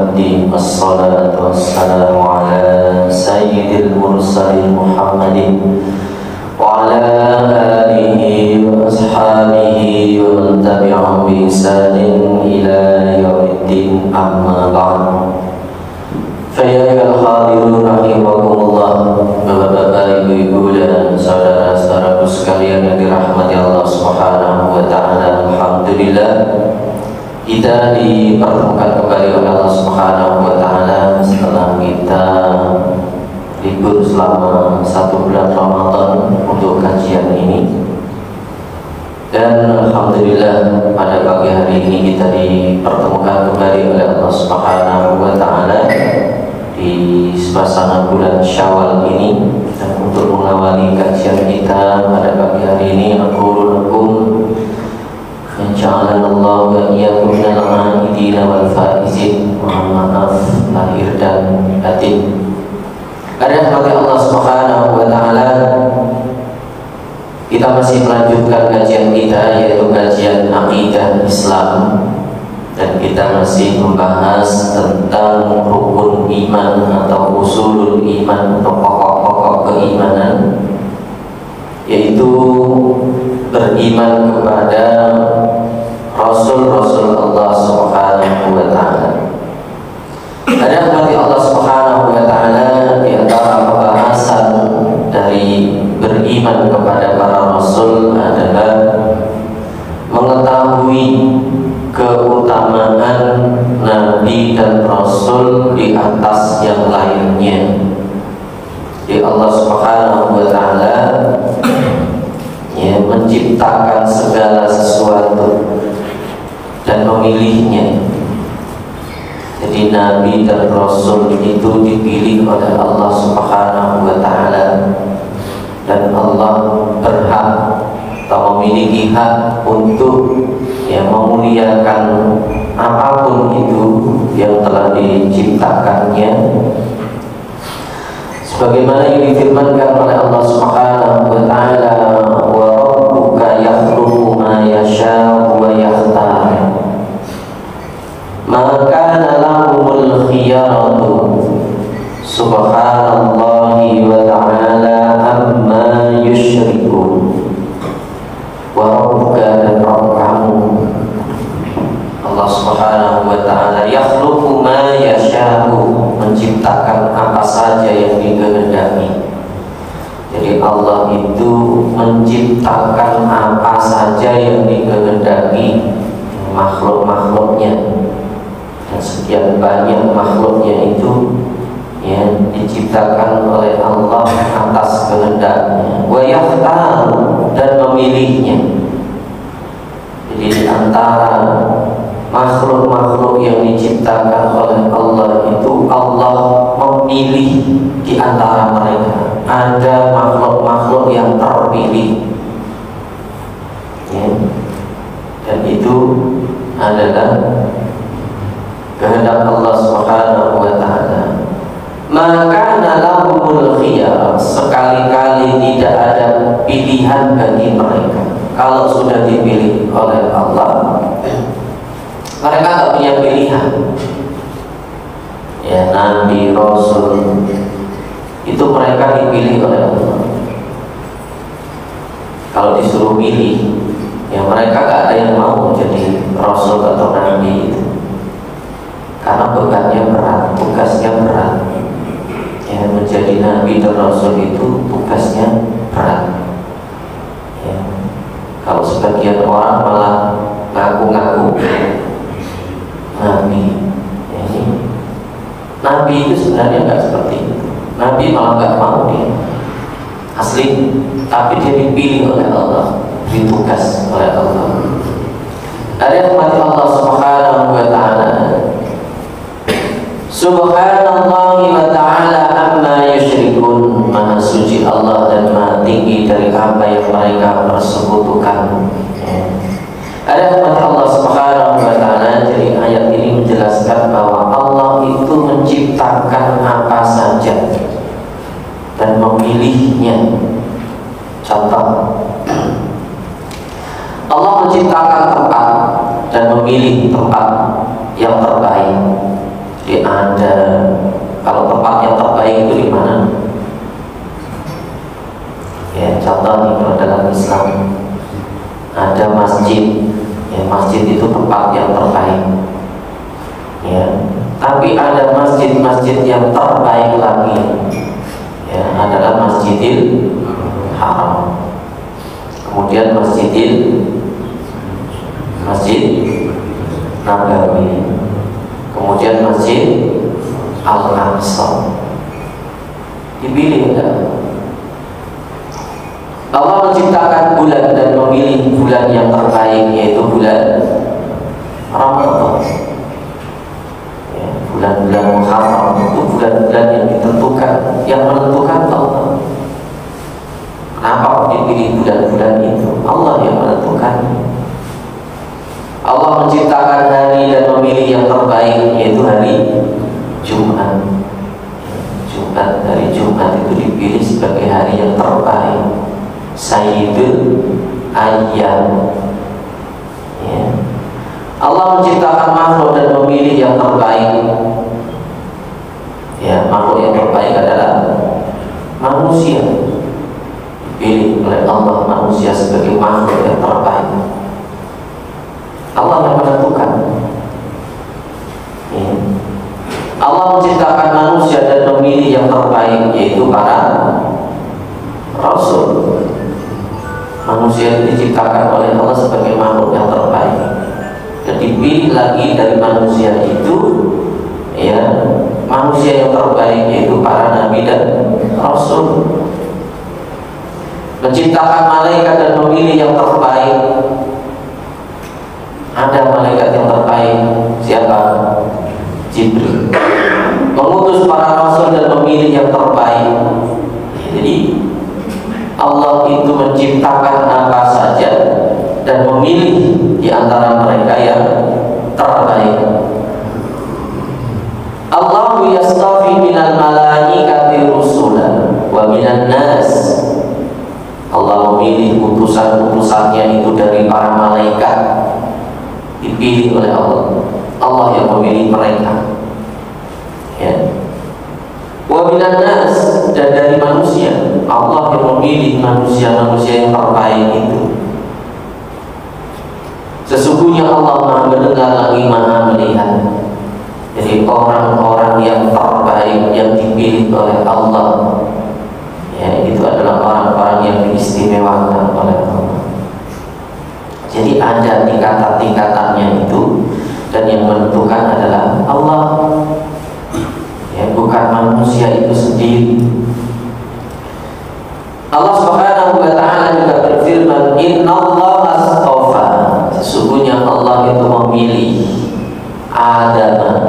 الدين والصلاة والسلام على سيد المرسلين محمد وعلى آله وأصحابه ومن تبعهم بإحسان إلى يوم الدين أما بعد. فيا أيها الحاضرون rahimakumullah, Bapak-bapak, ibu-ibu dan saudara-saudaraku sekalian yang dirahmati Allah Subhanahu wa taala. Alhamdulillah kita dipertemukan kembali oleh Allah Subhanahu wa taala setelah kita libur selama 1 bulan Ramadan untuk kajian ini. Dan alhamdulillah pada pagi hari ini kita dipertemukan kembali oleh Allah Subhanahu wa taala di suasana bulan Syawal ini, dan untuk mengawali kajian kita pada pagi hari ini aku lakum insyaallah wa iyyakum minal aidin wal faizin. Mohon maaf lahir dan batin. Ada rahmat Allah Subhanahu wa taala, kita masih melanjutkan kajian kita, yaitu kajian akidah Islam, dan kita masih membahas tentang rukun iman atau usulul iman atau pokok-pokok keimanan, yaitu beriman kepada Rasul-Rasul Allah Subhanahu wa ta'ala. Ada rahmat Allah Subhanahu wa ta'ala, di antara pembahasan dari beriman kepada para Rasul adalah mengetahui keutamaan Nabi dan Rasul di atas yang lainnya. Di Allah Subhanahu wa ta'ala menciptakan segala sesuatu dan memilihnya. Jadi Nabi dan Rasul itu dipilih oleh Allah Subhanahu wa ta'ala, dan Allah berhak atau memiliki hak untuk memuliakan apapun itu yang telah diciptakannya, sebagaimana yang difirmankan oleh Allah Subhanahu wa ta'ala, wa rabbuka yakhluqu ma yasha'u wa yakhtar ma kana lahumul khiyaratu subhanallahi wa ta'ala amma yusyrikun. Wa rabbuka, dan Rabb kamu Allah Subhanahu wa ta'ala yakhluqu ma yasha'u, menciptakan apa saja yang dikehendaki. Jadi Allah itu menciptakan apa saja yang dikehendaki makhluk-makhluknya, dan sekian banyak makhluknya itu diciptakan oleh Allah atas kehendaknya. Wa yakhtar, dan memilihnya. Jadi di antara makhluk-makhluk yang diciptakan oleh Allah itu Allah memilih di antara mereka. Ada makhluk-makhluk yang terpilih, dan itu adalah kehendak Allah Subhanahu wa ta'ala. Maka lahumul khiyar, sekali-kali tidak ada pilihan bagi mereka. Kalau sudah dipilih oleh Allah, mereka tak punya pilihan. Nabi, Rasul itu mereka dipilih oleh Allah. Kalau disuruh pilih, mereka gak ada yang mau jadi Rasul atau Nabi itu, karena bebannya berat, tugasnya berat. Menjadi Nabi dan Rasul itu tugasnya berat. Kalau sebagian orang malah ngaku-ngaku Nabi, Nabi itu sebenarnya nggak seperti itu. Nabi malah nggak mau dia asli, tapi dia dipilih oleh Allah, ditugas oleh Allah. Ada rahmat Allah Subhanahu wa ta'ala. Subhanallahi wa ta'ala amma yusyrikun. Maha suci Allah dan maha tinggi dari apa yang mereka persekutukan. Ada rahmat Allah Subhanahu wa ta'ala. Jadi ayat ini menjelaskan bahwa Allah itu menciptakan apa saja dan memilihnya. Contoh, Allah menciptakan tempat dan memilih tempat yang terbaik. Jadi ada, kalau tempat yang terbaik itu di mana? Ya, contoh nih kalau dalam Islam ada masjid, ya masjid itu tempat yang terbaik. Ya, tapi ada masjid-masjid yang terbaik lagi. Ya, adalah Masjidil Haram. Kemudian Masjid Nabawi. Kemudian Masjid Al-Aqsa. Dipilih enggak? Allah menciptakan bulan dan memilih bulan yang terbaik, yaitu bulan Ramadan. Ya, bulan-bulan Muharram itu bulan-bulan yang ditentukan, yang menentukan Allah. Kenapa dipilih bulan-bulan itu? Allah yang menentukan. Allah menciptakan hari dan memilih yang terbaik, yaitu hari Jumat. Hari Jumat itu dipilih sebagai hari yang terbaik, Sayyidul Ayyam. Ya. Allah menciptakan makhluk dan memilih yang terbaik. Ya, makhluk yang terbaik adalah manusia. Dipilih oleh Allah manusia sebagai makhluk yang terbaik. Allah yang menentukan. Ya. Allah menciptakan manusia dan memilih yang terbaik, yaitu para Rasul. Manusia diciptakan oleh Allah sebagai makhluk yang terbaik, dan dipilih lagi dari manusia itu, ya, manusia yang terbaik, yaitu para nabi dan rasul. Menciptakan malaikat dan memilih yang terbaik. Ada malaikat yang terbaik, siapa? Jibril. Mengutus para rasul dan memilih yang terbaik. Jadi Allah itu menciptakan apa saja dan memilih di antara mereka yang terbaik. Allahu yastafi minal malaikati rusulan wa minan nas. Allah memilih utusan-utusannya itu dari para malaikat, dipilih oleh Allah. Allah yang memilih mereka. Ya. Wa minan nas, dan dari manusia, Allah yang memilih manusia-manusia yang terbaik itu. Sesungguhnya Allah Maha mendengar lagi Maha melihat. Jadi orang-orang yang terbaik yang dipilih oleh Allah, ya, itu adalah orang-orang yang diistimewakan oleh Allah. Jadi ada tingkatan-tingkatannya itu, dan yang menentukan adalah Allah. Ya, bukan manusia itu sendiri. Allah Subhanahu wa taala juga berfirman, "Innallaha astafa." Sesungguhnya Allah itu memilih Adam,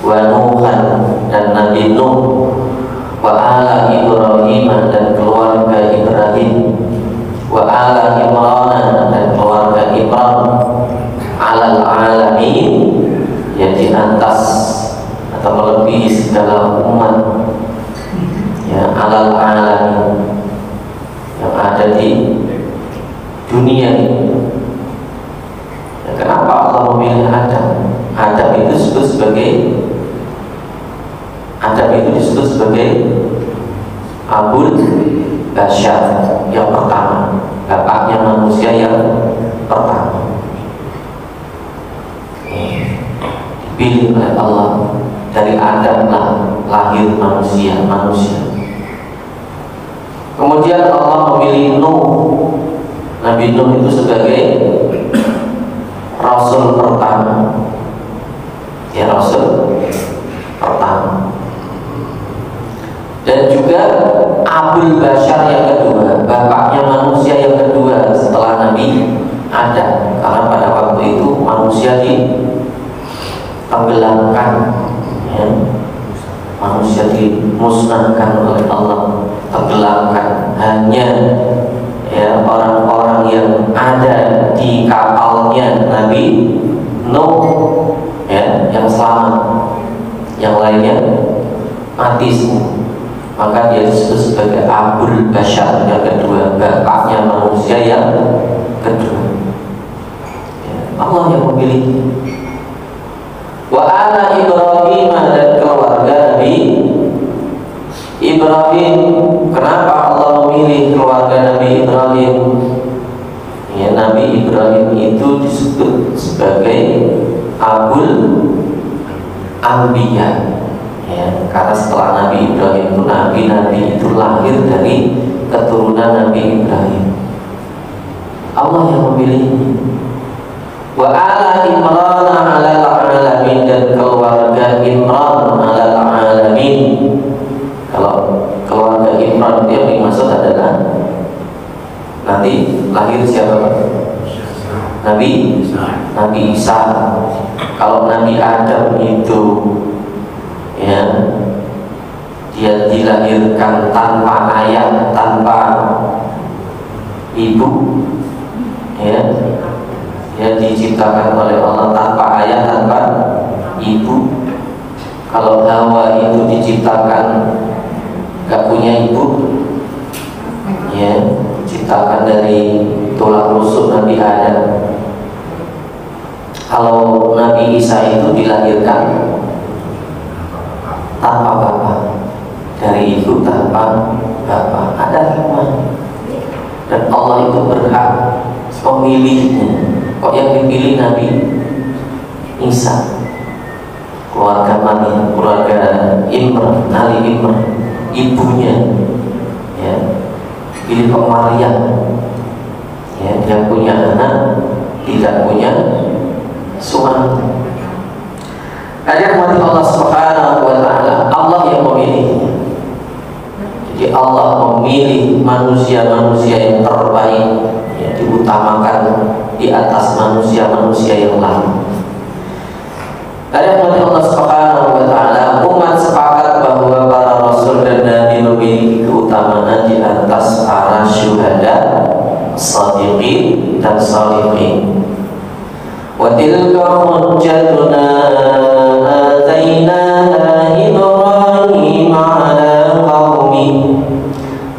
wa Nuhan, dan Nabi Nuh, wa ala Ibrahim, dan keluarga Ibrahim, wa ala Imran, dan keluarga Imran, alal alamin, yang di atas atau melebihi segala umat, ya, alal alamin, yang ada di dunia ini. Ya, kenapa Allah memilih Adam? Adam itu disebut sebagai Abul Bashar, yang pertama, bapaknya manusia yang pertama. Dipilih oleh Allah. Dari Adam lah lahir manusia. Kemudian Allah memilih Nuh, Nabi Nuh itu sebagai Rasul pertama. Ya, Rasul pertama. Dan juga Abul Bashar yang kedua, bapaknya manusia yang kedua setelah Nabi Adam. Karena pada waktu itu manusia ditenggelamkan, ya, manusia dimusnahkan oleh Allah, tenggelamkan. Hanya, ya, orang-orang yang ada di kapalnya Nabi Nuh, ya, yang selamat, yang lainnya mati semua. Maka dia disebut sebagai Abul Bashar yang kedua, bapaknya manusia yang kedua. Ya, Allah yang memilih. Wa ala Ibrahim anbiya, ya, karena setelah Nabi Ibrahim itu nabi-nabi itu lahir dari keturunan Nabi Ibrahim. Allah yang memilihnya. Wa ala Imran alal alamin, dan keluarga Imran alal alamin. Kalau keluarga Imran yang dimaksud adalah nanti lahir siapa? Nabi Isa. Kalau Nabi Adam itu, ya, dia dilahirkan tanpa ayah, tanpa ibu, ya, dia diciptakan oleh Allah tanpa ayah, tanpa ibu. Kalau Hawa itu diciptakan gak punya ibu, ya, diciptakan dari tulang rusuk Nabi Adam. Kalau Nabi Isa itu dilahirkan tanpa bapak, dari ibu tanpa bapak. Ada hikmah, dan Allah itu berhak memilihnya. Kok yang dipilih Nabi Isa? Keluarga Maryam, keluarga Imran, Ali Imran, ibunya, ya, pilih kok Maryam, ya, dia punya anak, tidak punya suami. Ada mati Allah Subhanahu wa Ta'ala, Allah yang memilihnya. Jadi Allah memilih manusia-manusia yang terbaik, ya, diutamakan di atas manusia-manusia yang lain. Ada mati Allah Subhanahu wa Ta'ala, umat sepakat bahwa para rasul dan nabi memiliki keutamaan di atas para syuhada, shadiqin, dan shalihin. Wa tilka hujjatuna atainaha Ibrahim ala qaumi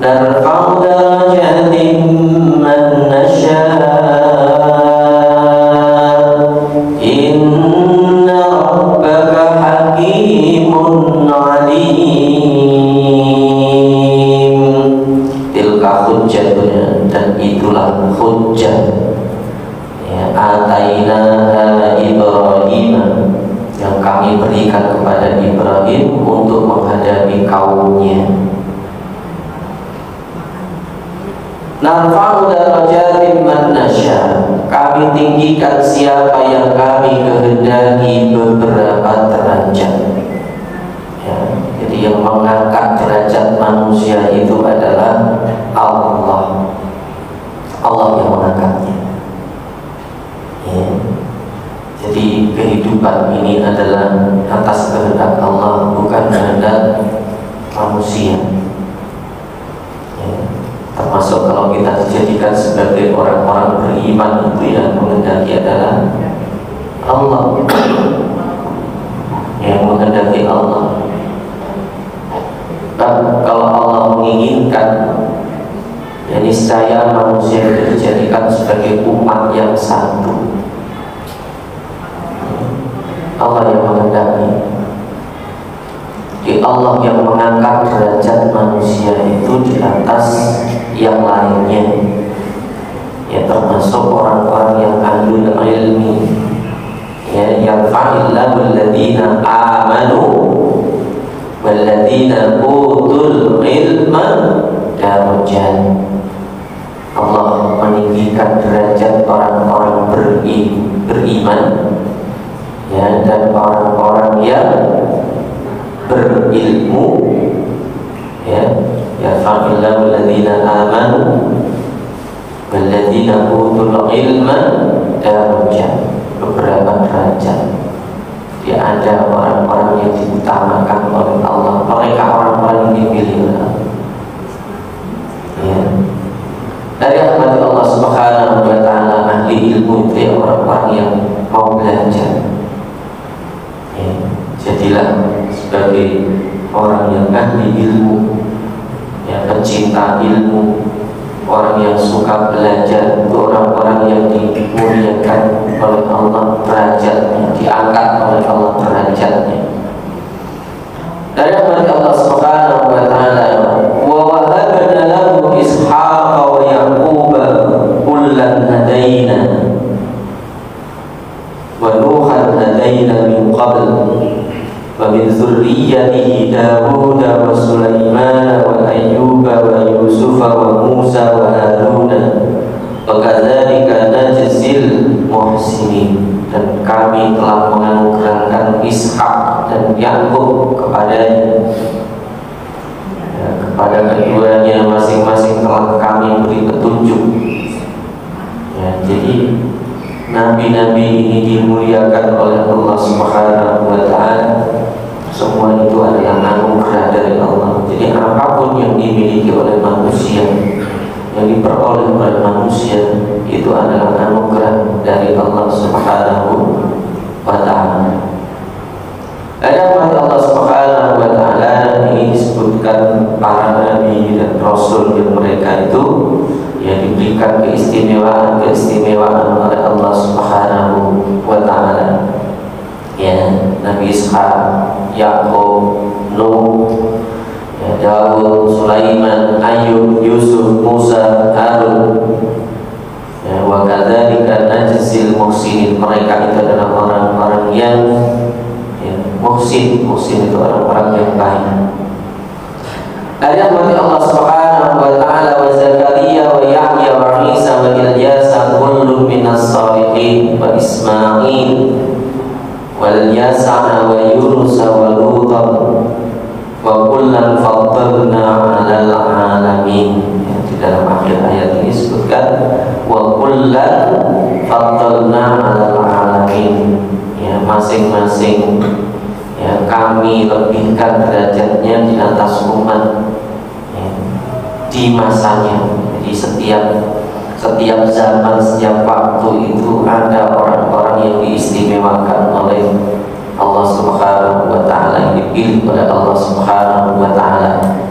narfa'u darajatin man nasha' inna rabbaka hakimun alim. Tilka hujjatuna, dan itulah hujjah, ataina Ibrahim, yang kami berikan kepada Ibrahim untuk menghadapi kaumnya. Narfa'u darajatin man nasya, kami tinggikan siapa yang kami kehendaki beberapa derajat, ya, jadi yang mengangkat derajat manusia itu adalah Allah. Allah yang mengangkatnya. Ya. Jadi kehidupan ini adalah atas kehendak Allah, bukan kehendak manusia, ya. Termasuk kalau kita dijadikan sebagai orang-orang beriman, itu yang menghendaki adalah Allah, yang menghendaki Allah. Dan kalau Allah menginginkan, ya, niscaya manusia itu dijadikan sebagai umat yang satu. Allah yang menghendaki. Di Allah yang mengangkat derajat manusia itu di atas yang lainnya, ya, termasuk orang-orang yang ahlul ilmi, ya, yang fa'illahu alladhina amanu walladhina utul ilma darajat. Allah meninggikan derajat orang-orang beriman, ya, dan orang-orang yang berilmu, ya, yarfa'illahu alladhina amanu walladzina utul ilma darajat, beberapa derajat. Ya, ada orang-orang yang diutamakan oleh Allah, mereka orang-orang yang dipilih oleh Allah, ya. Dari rahmat Allah Subhanahu wa Ta'ala, ahli ilmu itu ya orang-orang yang mau belajar, ya. Jadilah sebagai orang yang ahli ilmu, ya, pecinta ilmu, orang yang suka belajar, itu orang-orang yang dimuliakan oleh Allah derajatnya, diangkat oleh Allah derajatnya. Dari rahmat Allah Subhanahu wa Ta'ala, wa wahabna lahu Ishaqa wa Yaquba kullan hadaina wa Nuhan hadaina min qabl wa min dzurriyyatihi Dawud wa Sulaiman wa Ayyub wa Yusuf wa Musa wa Haruna wa kadzalika najzil muhsinin, dan kami telah menganugerahkan Ishak dan Yakub kepadanya, kepada keduanya masing-masing telah kami beri petunjuk. Jadi nabi-nabi ini dimuliakan oleh Allah Subhanahu wa Ta'ala. Semua itu adalah anugerah dari Allah. Jadi apapun yang dimiliki oleh manusia, yang diperoleh oleh manusia, itu adalah anugerah dari Allah Subhanahu wa Ta'ala. Adapun Allah Subhanahu wa Ta'ala ini disebutkan para nabi dan rasul yang mereka itu diberikan keistimewaan oleh Allah Subhanahu wa Ta'ala. Nabi Ishak, Yakub, Nuh, Dawud, Sulaiman, Ayyub, Yusuf, Musa, Harun. Wa kadzalika najzil muhsinin, mereka itu adalah orang-orang yang muhsin itu orang-orang yang baik. Ada bagi Allah Subhanahu wa Ta'ala wa Zakaria wa Yahya wa Isa wa Ilyasa kullun minas salihin wa Ismail wal Yasa wa Yunus wa Lutan wa kullan faddalna 'alal 'alamin. Di dalam akhir ayat ini disebutkan wa kullan faddalna 'alal 'alamin. Masing-masing kami lebihkan derajatnya di atas umat di masanya. Jadi setiap zaman, setiap waktu itu ada orang-orang yang diistimewakan oleh Allah Subhanahu wa Ta'ala, yang dipilih oleh Allah Subhanahu wa Ta'ala.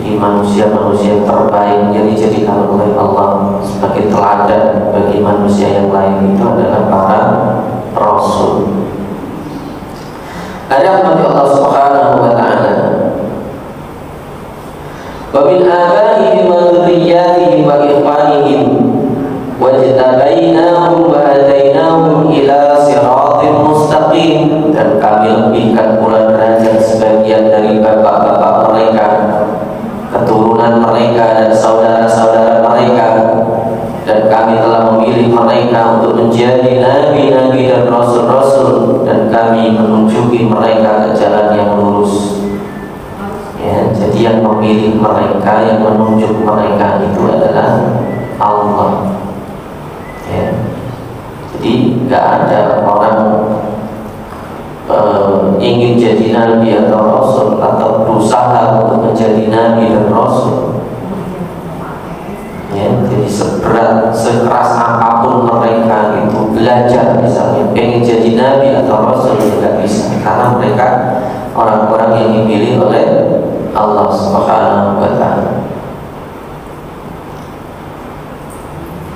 Di manusia-manusia terbaik yang dijadikan oleh Allah sebagai teladan bagi manusia yang lain itu adalah para rasul. Ada bagi Allah Subhanahu wa Ta'ala wa min abaihim wa dzurriyyatihim wa ikhwanihim wajtabainahum wa hadainahum ila siratin mustaqim, dan kami lebihkan pula derajat sebagian dari bapak-bapak mereka, keturunan mereka dan saudara-saudara mereka, dan kami telah memilih mereka untuk menjadi nabi-nabi dan rasul-rasul, dan kami menunjuki mereka ke jalan yang lurus. Jadi yang memilih mereka, yang menunjuk mereka itu adalah Allah. Jadi nggak ada orang ingin jadi nabi atau rasul atau berusaha untuk menjadi nabi dan rasul. Jadi sekeras apapun mereka itu belajar, misalnya pengen jadi nabi atau rasul, tidak bisa, karena mereka orang-orang yang dipilih oleh Allah Subhanahu wa Ta'ala.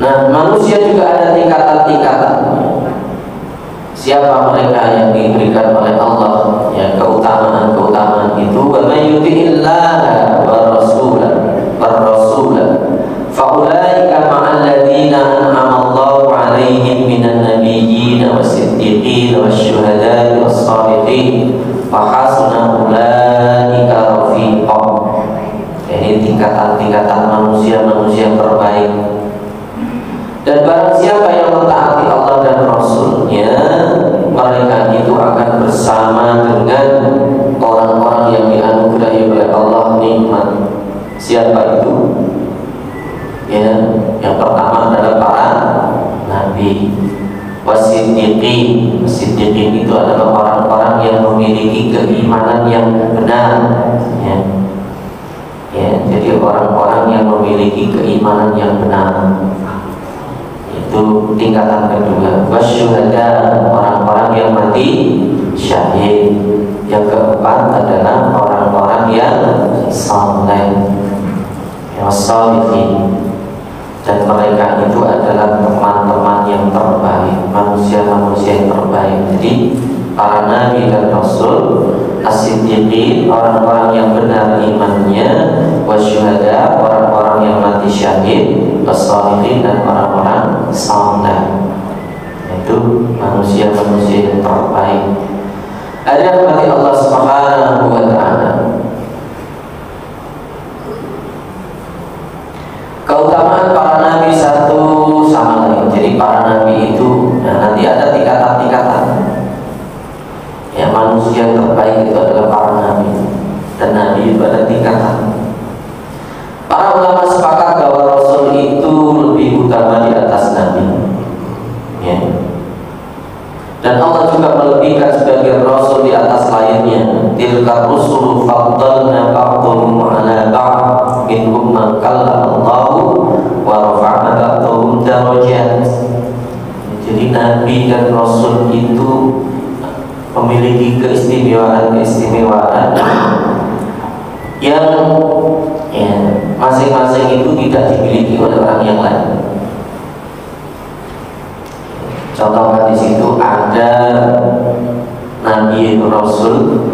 Nah, manusia juga ada tingkatan-tingkatan. Siapa mereka yang diberikan oleh Allah keutamaan-keutamaan itu? Wa may yuti'illaha wa rasulah faulaika ma'al ladzina an'ama Allahu 'alaihim minan nabiyyin was-siddiqin wasyuhada'i was-shalihin wa hasuna ulaika rafiqa. Ini tingkatan-tingkatan manusia-manusia terbaik. Dan barang siapa yang mentaati Allah dan Rasulnya, mereka itu akan bersama dengan orang-orang yang dianugerahi oleh Allah nikmat. Siapa itu? Yang pertama adalah para nabi. Wasiddiqin. Wasiddiqin itu adalah orang-orang yang memiliki keimanan yang benar. Jadi orang-orang yang memiliki keimanan yang benar, itu tingkatan kedua. Wasyuhada, orang-orang yang mati syahid. Yang keempat adalah orang-orang yang saleh, yang sholihin. Dan mereka itu adalah teman-teman yang terbaik, manusia-manusia yang terbaik. Jadi para nabi dan rasul, as-siddiqin, orang-orang yang benar imannya, wasyuhada, orang-orang yang mati syahid, was-sholihin, dan orang-orang saleh. Itu manusia-manusia yang terbaik. Ada mati Allah Subhanahu wa taala. Keutamaan para nabi satu sama lain. Jadi para nabi itu nanti ada tingkatan-tingkatan. Ya, manusia yang terbaik itu adalah para nabi. Dan nabi itu ada tingkatan. Para ulama sepakat bahwa Rasul itu lebih utama di atas nabi. Ya. Dan Allah juga melebihkan sebagian Rasul di atas lainnya. Tilka rusulu faddalna ba'dhum 'ala ba'd minhum man kallama Allah wa rafa'na ba'dhum darajat. Jadi nabi dan Rasul itu memiliki keistimewaan-keistimewaan yang masing-masing itu tidak dimiliki oleh orang yang lain. Contohnya di situ ada nabi Rasul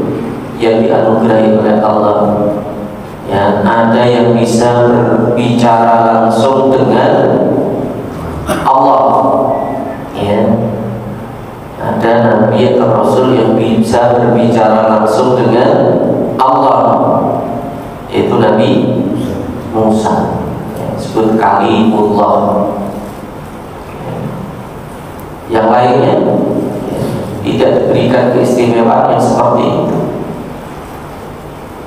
yang dianugerahi oleh Allah. Ya, ada yang bisa berbicara langsung dengan Allah. Ya. Ada nabi atau Rasul yang bisa berbicara langsung dengan Allah. Itu Nabi Musa. Ya, disebut Kalimullah. Yang lainnya tidak diberikan keistimewaan yang seperti itu,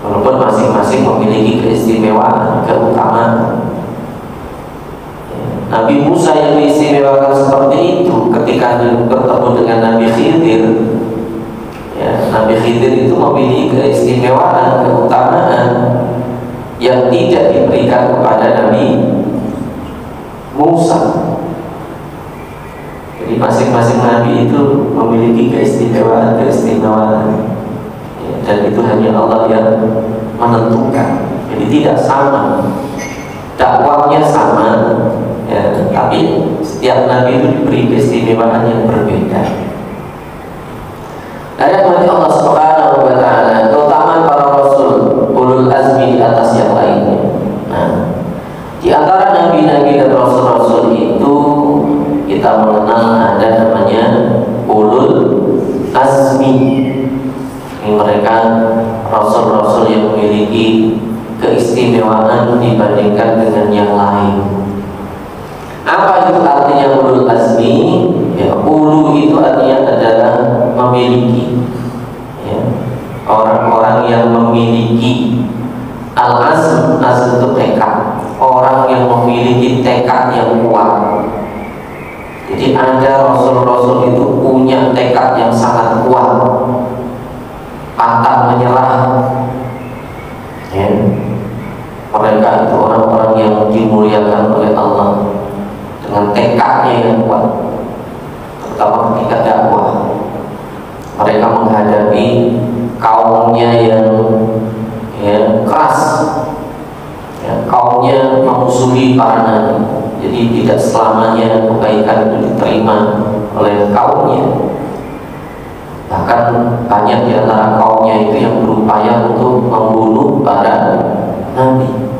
walaupun masing-masing memiliki keistimewaan, keutamaan. Nabi Musa yang diistimewakan seperti itu ketika bertemu dengan Nabi Khidir. Ya, Nabi Khidir itu memiliki keistimewaan, keutamaan yang tidak diberikan kepada Nabi Musa. Jadi masing-masing nabi itu memiliki keistimewaan, ya, dan itu hanya Allah yang menentukan. Jadi tidak sama, dakwahnya sama, ya, tapi setiap nabi itu diberi keistimewaan yang berbeda. Ada mati Allah Subhanahu wa taala, keutamaan para rasul ulul azmi di atas yang lainnya. Nah, di antara nabi-nabi dan rasul-rasul itu kita mengenal ada namanya ulul azmi. Ini mereka rasul-rasul yang memiliki keistimewaan dibandingkan dengan yang lain. Apa itu artinya ulul azmi? Ya, ulu itu artinya adalah memiliki. Ya, orang-orang yang memiliki. Al-azm, azm itu tekad. Orang yang memiliki tekad yang kuat. Jadi ada rasul-rasul itu punya tekad yang sangat kuat, pantang menyerah. Ya. Mereka itu orang-orang yang dimuliakan oleh Allah dengan tekadnya yang kuat, terutama ketika dakwah. Mereka menghadapi kaumnya yang keras, ya, kaumnya memusuhi para nabi. Jadi tidak selamanya kebaikan itu diterima oleh kaumnya. Bahkan banyak di antara kaumnya itu yang berupaya untuk membunuh para nabi.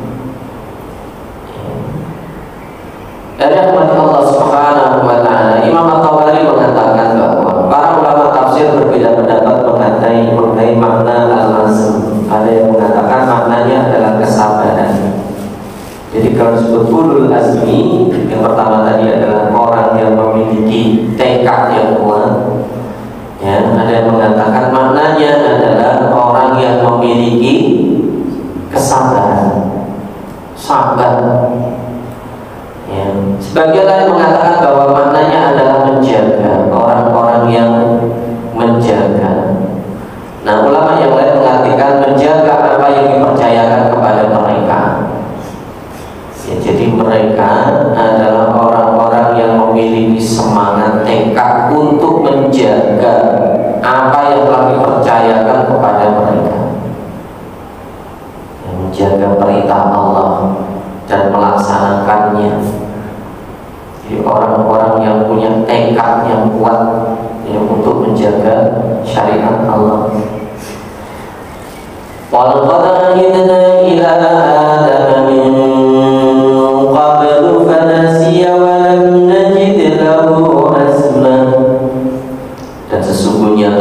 Dari rahmat Allah Subhanahu wa taala, Imam At-Tabari mengatakan bahwa para ulama tafsir berbeda pendapat mengenai makna al-azm. Ada yang mengatakan maknanya adalah kesabaran. Jadi kalau disebut ulul azmi, yang pertama tadi adalah orang yang memiliki tekad yang kuat. Ya, ada yang mengatakan maknanya adalah orang yang memiliki kesabaran, sabar. Ya. Sebagian lain mengatakan bahwa maknanya adalah menjaga, orang-orang yang menjaga. Nah, ulama yang lain mengartikan menjaga apa yang dipercayakan kepada mereka. Ya, jadi mereka adalah orang-orang yang memiliki semangat tekad untuk menjaga apa yang telah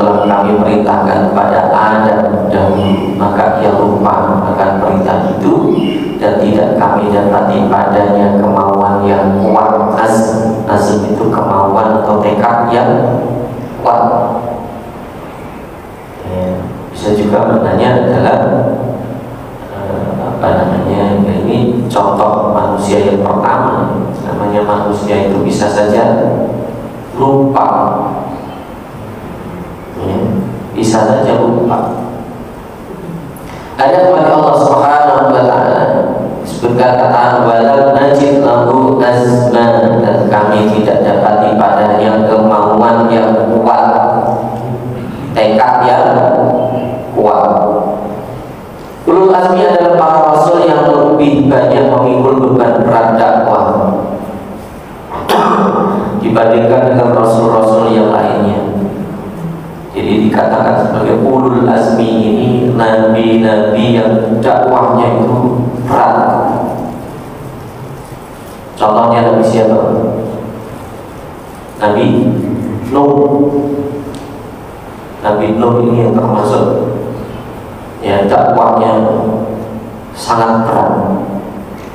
telah kami perintahkan kepada Adam dahulu, maka ia lupa akan perintah itu dan tidak kami dapati padanya kemauan yang kuat. Azm itu kemauan atau tekad yang kuat. Bisa juga maknanya adalah ini contoh manusia yang pertama. Namanya manusia itu bisa saja lupa, bisa saja lupa. Ada kepada Allah Subhanahu wa Ta'ala disebutkan kata walam najid lahu azman, dan kami tidak dapati padanya kemauan yang kuat, tekad yang kuat. Ulul azmi adalah para rasul yang lebih banyak memikul beban berat dakwah dibandingkan dengan rasul-rasul yang lainnya. Jadi dikatakan sebagai ulul azmi ini nabi-nabi yang dakwahnya itu berat. Contohnya Nabi siapa? Nabi Nuh. Nabi Nuh ini yang termasuk dakwahnya sangat berat.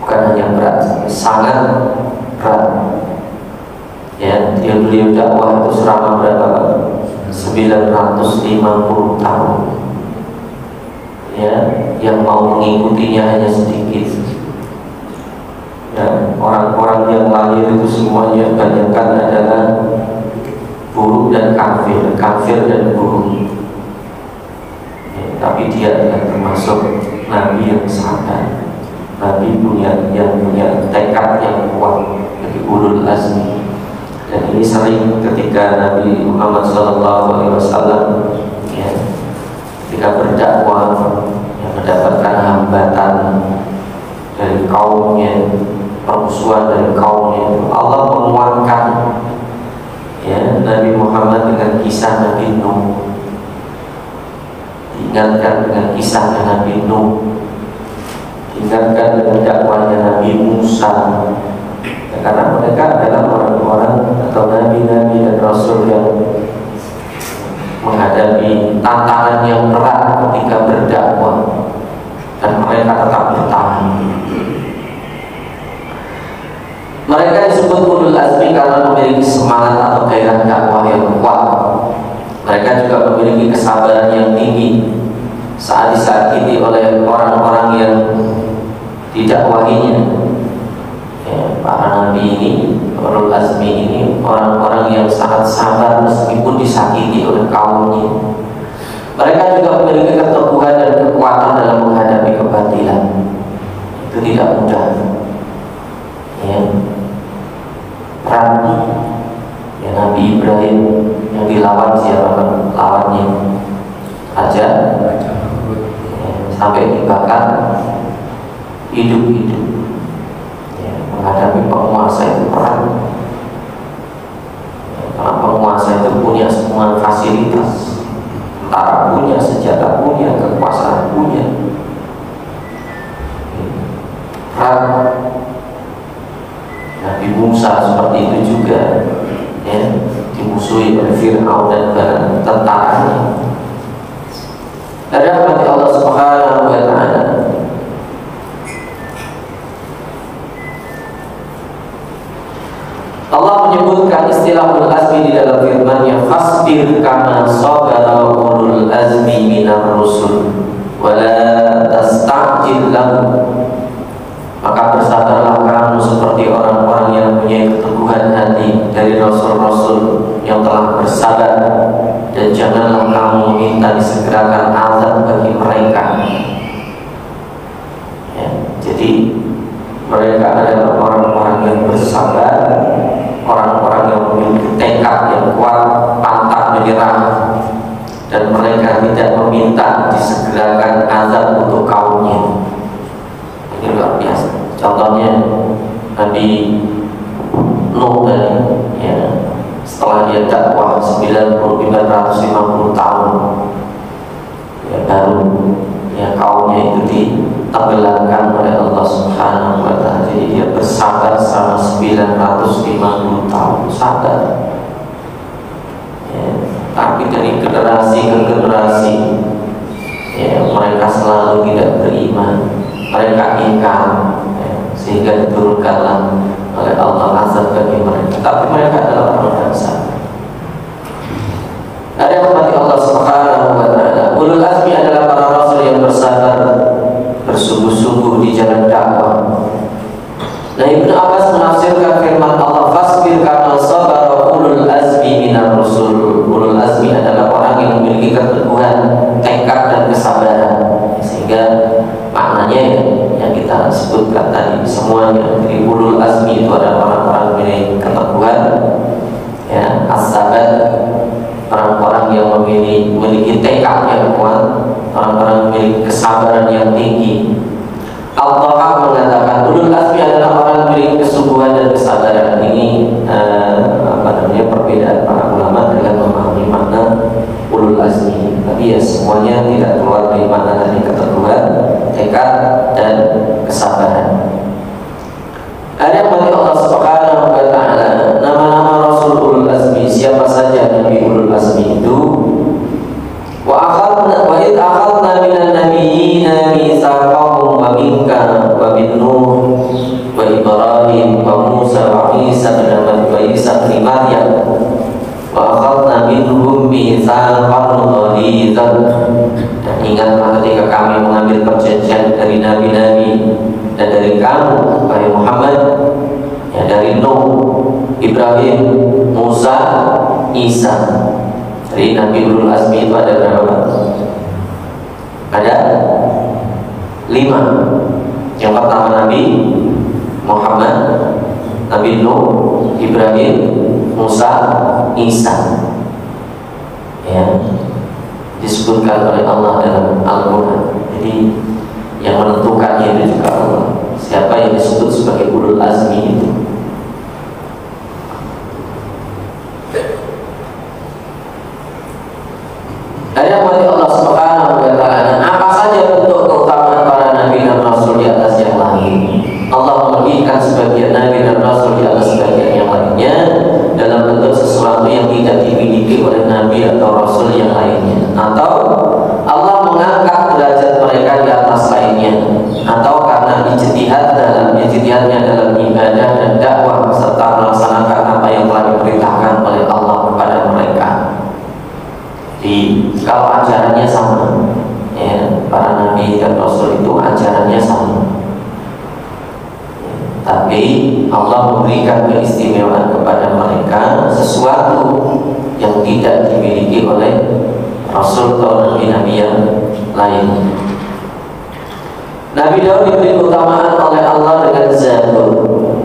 Bukan hanya berat, sangat berat. Beliau dakwah itu selama berapa? 950 tahun. Yang mau mengikutinya hanya sedikit. Orang-orang yang lahir itu semuanya kebanyakan adalah buruk dan kafir dan buruk. Tapi dia adalah termasuk nabi yang sabar, nabi yang punya tekad yang kuat, jadi ulul azmi. Dan ini sering ketika Nabi Muhammad SAW ketika berdakwah mendapatkan hambatan dari kaumnya, permusuhan dari kaumnya, Allah menguatkan Nabi Muhammad dengan kisah Nabi Nuh. Diingatkan dengan kisah Nabi Nuh, diingatkan dengan dakwahnya Nabi Musa. Karena mereka adalah orang-orang atau nabi-nabi dan rasul yang menghadapi tantangan yang berat ketika berdakwah, dan mereka tetap bertahan. Mereka disebut ulul azmi karena memiliki semangat atau gairah dakwah yang kuat. Mereka juga memiliki kesabaran yang tinggi saat disakiti oleh orang-orang yang didakwahinya. Para nabi ini, ulul azmi ini, orang-orang yang sangat sabar meskipun disakiti oleh kaumnya. Mereka juga memiliki keteguhan dan kekuatan dalam menghadapi kebatilan. Itu tidak mudah. Nabi Ibrahim yang dilawan siapa lawannya? Raja, sampai dibakar hidup-hidup. Menghadapi penguasa itu berat. Karena penguasa itu punya semua fasilitas, tentara punya, senjata punya, kekuasaan punya. Berat. Nabi Musa seperti itu juga, dimusuhi oleh Fir'aun dan tentaranya. Ada kepada Allah Subhanahu wa Ta'ala. Allah menyebutkan istilah ulul azmi di dalam firman-Nya, fasbir kama sabara ulul azmi minar rusul wa la tasta'jil lahum. Maka bersabarlah kamu seperti orang-orang yang punya keteguhan hati dari rasul-rasul yang telah bersabar, dan janganlah kamu minta disegerakan azab bagi mereka. Jadi mereka adalah orang-orang yang bersabar, orang-orang yang memiliki tekad yang kuat, pantang menyerah, dan mereka tidak meminta disegerakan azab untuk kaumnya. Ini luar biasa. Contohnya Nabi Nuh tadi, setelah dia dakwah 950 tahun, baru kaumnya itu ditenggelamkan oleh Allah Subhanahu wa Ta'ala. Jadi dia bersabar selama 950 tahun, sabar. Tapi dari generasi atau tidak beriman, mereka ingkar, sehingga diturunkanlah oleh Allah azab bagi mereka. Tapi mereka adalah orang yang sabar. Ada yang mati Allah Subhanahu wa taala. Ulul azmi adalah para rasul yang bersabar, bersungguh-sungguh di jalan dakwah. Nah, Ibnu Abbas menafsirkan firman Allah, fasbir kama sabara ulul azmi minar rusul. Ulul azmi adalah orang yang memiliki keteguhan, tekad dan kesabaran. Sehingga maknanya yang kita sebutkan tadi semuanya. Jadi ulul azmi itu adalah orang-orang memiliki keteguhan, ya, as-sabar, orang-orang yang memiliki tekad yang kuat, orang-orang memiliki kesabaran yang tinggi. Allah mengatakan ulul azmi adalah orang yang memiliki kesungguhan dan kesabaran. Ini perbedaan para ulama dalam memahami makna ulul azmi. Tapi ya semuanya tidak keluar dari makna tadi, keteguhan, tekad dan kesabaran. Ada yang mati Allah Subhanahu wa taala. Nama-nama Rasul ulul azmi, siapa saja Nabi ulul azmi itu? Wa id akhadna minan nabiyyina mitsaqahum wa minka wa min Nuh wa Ibrahim wa Musa wa Isa bin Maryam wa akhadna minhum mitsaqan ghalidhan. Dan ingatlah ketika kami mengambil perjanjian dari nabi-nabi dan dari kamu wahai Muhammad, ya, dari Nuh, Ibrahim, Musa, Isa. Jadi Nabi ulul azmi itu ada berapa? Ada 5. Yang pertama Nabi Muhammad, Nabi Nuh, Ibrahim, Musa, Isa. Ya, disebutkan oleh Allah dalam Al-Quran. Jadi yang menentukannya itu juga Allah. Siapa yang disebut sebagai ulul azmi itu? Ada mati Allah Subhanahu wa taala. Apa saja bentuk keutamaan para nabi dan rasul di atas yang lain? Allah melebihkan sebagian nabi dan rasul di atas sebagian yang lainnya dalam bentuk sesuatu yang tidak dimiliki oleh nabi atau rasul yang lainnya, atau Allah mengangkat derajat mereka di atas lainnya, atau karena ijtihadnya dalam ibadah dan dakwah serta melaksanakan apa yang telah diperintahkan oleh Allah kepada mereka. Jadi kalau ajarannya sama, ya, para nabi dan rasul itu ajarannya sama, tapi Allah memberikan keistimewaan kepada mereka sesuatu yang tidak dimiliki oleh rasul atau nabi-nabi yang lain. Nabi Daud diberi keutamaan oleh Allah dengan Zabur.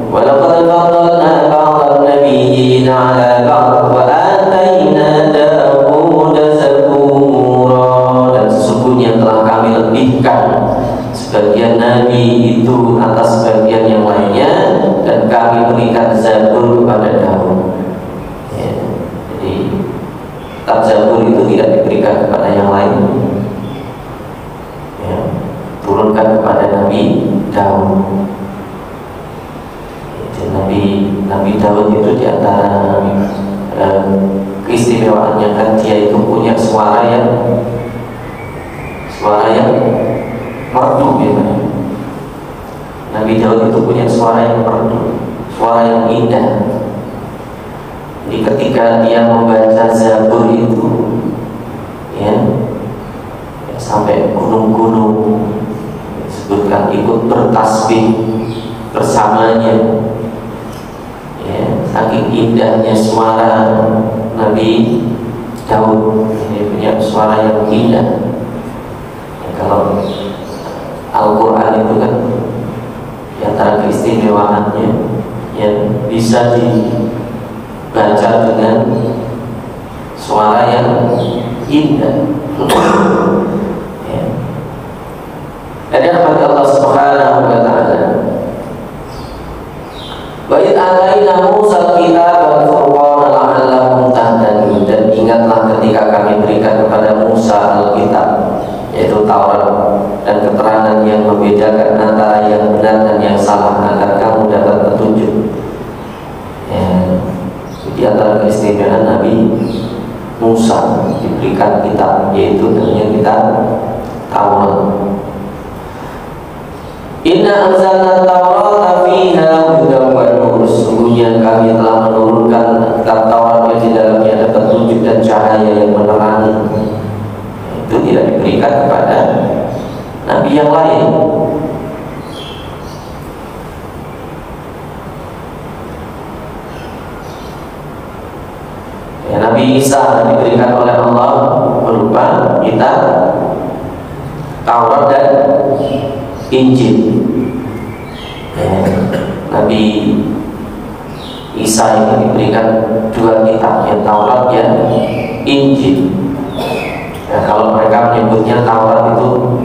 Walaqad faddalna ba'dhan nabiyyin 'ala ba'd wa atayna Dawuda zabura. Dan sesungguhnya telah kami lebihkan sebagian nabi itu atas sebagian yang lainnya, dan kami berikan Zabur kepada Daud. Ya, jadi kitab Zabur itu tidak diberikan kepada yang lain, ya, turunkan kepada Nabi Daud. Nabi Daud itu diantara keistimewaannya kan dia itu punya suara yang merdu, ya. Nabi Daud itu punya suara yang merdu, suara yang indah. Jadi ketika dia membaca Zabur itu, ya, sampai gunung-gunung disebutkan ikut bertasbih bersamanya, ya, saking indahnya suara Nabi Daud. Ini punya suara yang indah, ya. Kalau Al-Quran itu kan di antara keistimewaannya yang bisa dibaca dengan suara yang indah. Ya. Ada kepada Allah Subhanahu wa taala. Wa id ataina Musa al-kitaba wal-furqana la'allakum tahtadun. Dan ingatlah ketika kami berikan kepada Musa al-kitab, yaitu Taurat, dan keterangan yang membedakan antara yang benar dan yang salah agar kamu dapat petunjuk. Ya. Di antara keistimewaan Nabi Musa diberikan kitab, yaitu namanya kitab Taurat. Inna anzalna Taurata fiha hudan wa nur. Sesungguhnya kami telah menurunkan Taurat yang di dalamnya ada petunjuk dan cahaya yang menerangi. Itu tidak diberikan kepada nabi yang lain. Ya, Nabi Isa diberikan oleh Allah berupa kitab Taurat dan Injil. Ya, Nabi Isa ini diberikan dua kitab, yang Taurat dan Injil. Ya, kalau mereka menyebutnya Taurat itu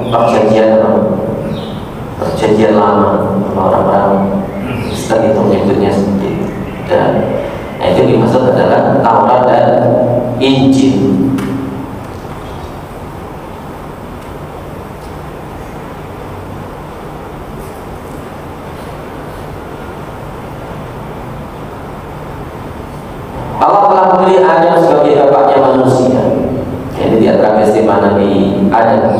perjanjian lama, orang-orang Kristen itu menyebutnya seperti itu. Dan itu dimaksud adalah Taurat dan Injil. Allah telah memilih Adam sebagai bapaknya manusia. Ini di antara keistimewaan Nabi Adam.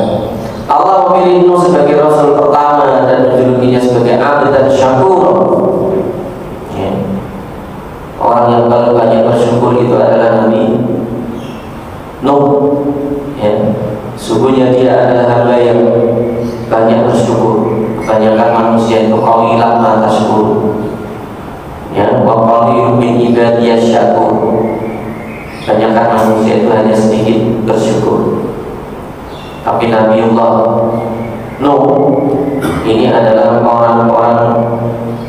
Allah memilih Nuh sebagai rasul pertama dan menjulukinya sebagai abd dan syakur. Ya. Orang yang paling banyak bersyukur itu adalah Nabi Nuh. Ya. Sungguhnya dia adalah hamba yang banyak bersyukur. Kebanyakan manusia itu qalilan ma tashkur. Ya, wa qalilun min ibadiyasy syakur. Kebanyakan manusia itu hanya sedikit bersyukur. Tapi Nabiullah Nuh ini adalah orang-orang,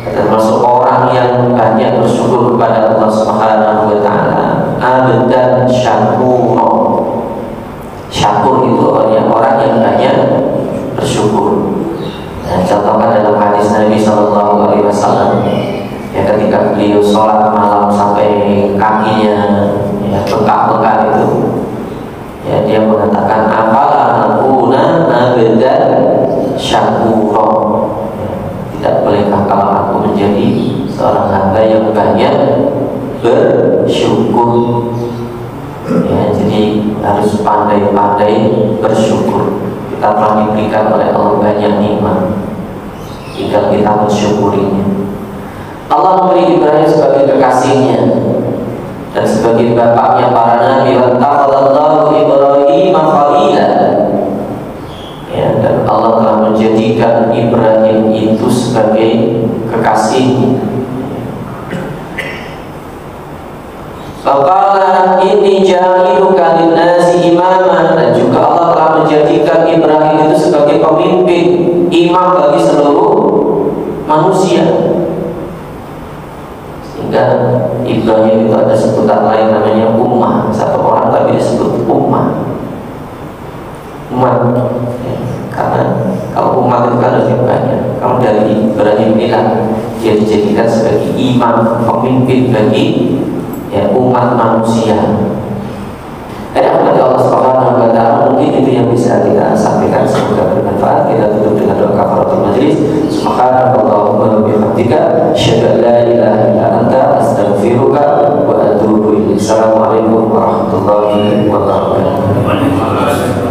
termasuk orang yang banyak bersyukur kepada Allah Subhanahu wa taala. Abdan syakur. Syakur itu orang yang banyak bersyukur. Nah, contohkan dalam hadis Nabi sallallahu alaihi wasallam, ya, ketika beliau sholat malam sampai kakinya ya bengkak-bengkak itu, ya, dia mengatakan afala akuna abdan syakura. Ya, tidak bolehkah kalau aku menjadi seorang hamba yang banyak bersyukur. Ya, jadi harus pandai-pandai bersyukur. Kita telah diberikan oleh Allah banyak nikmat, tinggal kita mensyukurinya. Allah memberi Ibrahim sebagai kekasihnya dan sebagai bapaknya para nabi. Wattaqallahu Ibrahim khalila. Ya, dan Allah telah menjadikan Ibrahim itu sebagai kekasihnya. Faqala inni ja'iluka lin-nasi imama. Dan juga Allah telah menjadikan Ibrahim itu sebagai pemimpin, imam bagi seluruh manusia. Sehingga Ibrahim itu ada sebutan lain namanya ummah. Satu orang tapi disebut ummah. Umat ya, karena kalau umat itu kan harus banyak. Kalau dari Ibrahim inilah dia dijadikan sebagai imam, pemimpin bagi ya umat manusia. Kepada Allah Subhanahu wa taala, mungkin itu yang bisa kita sampaikan, semoga bermanfaat. Kita tutup dengan doa kafaratul majlis. Subhanallahumma wa bihamdika asyhadu an la ilaha illa anta astaghfiruka wa atubu ilaik. Assalamualaikum warahmatullahi wabarakatuh.